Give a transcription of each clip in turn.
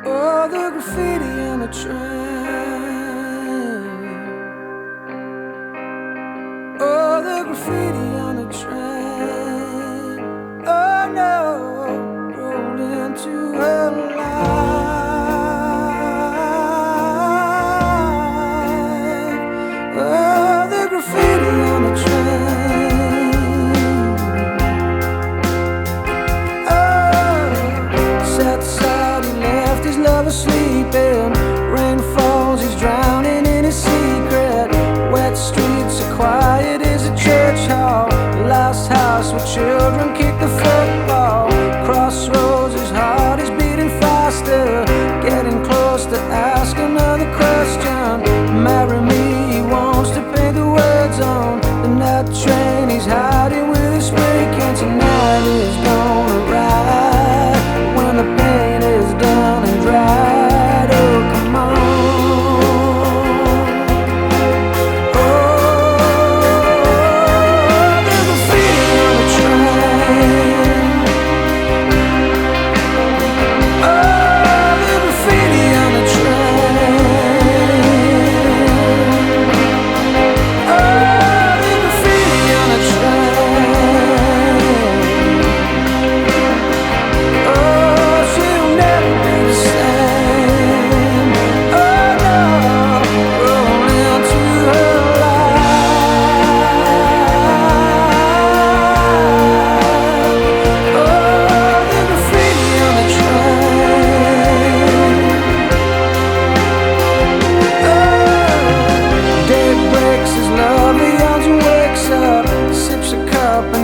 Oh, the graffiti on the train. Oh, the graffiti on the train. Oh no, rolled into her life. Oh, the graffiti on the train. Oh, sad, sad, he left his lover sleeping. Rain falls, he's drowning in his secret. Wet streets are quiet as a church hall. Last house where children kick the football. Crossroads, his heart is beating faster. Getting close to ask another question. Marry me, he wants to paint the words on the night train. He's hiding with his spray can. Tonight is gonna ride when the pain is done and dried. Oh, come on.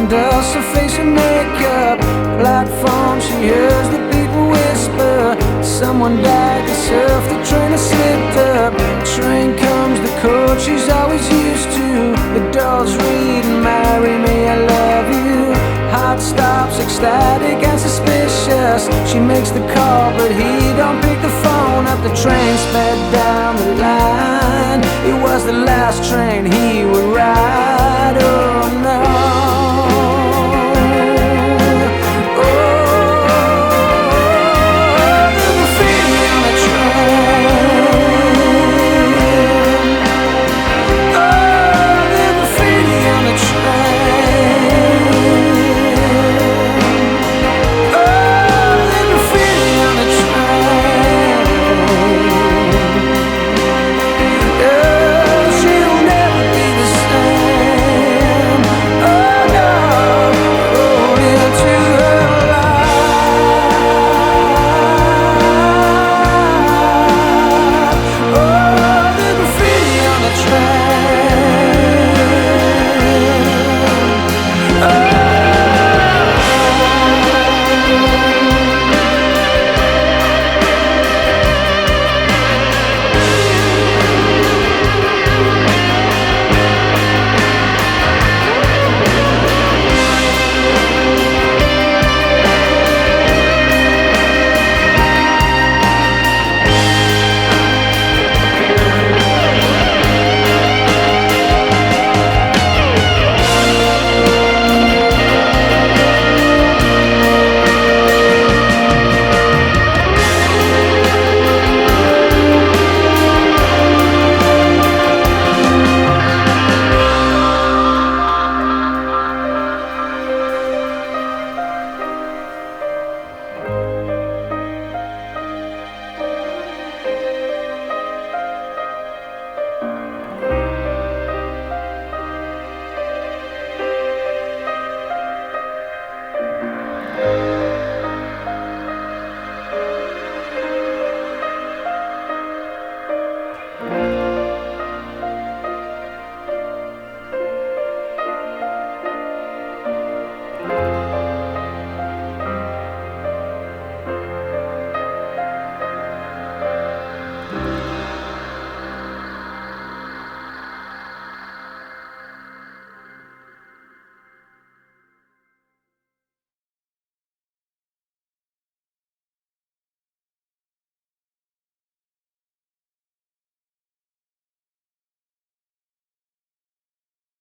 Dust her face with makeup. Platform, she hears the people whisper. Someone died, they surf the train and slipped up. Train comes, the coach she's always used to. The doors read and marry me, I love you. Heart stops, ecstatic and suspicious. She makes the call, but he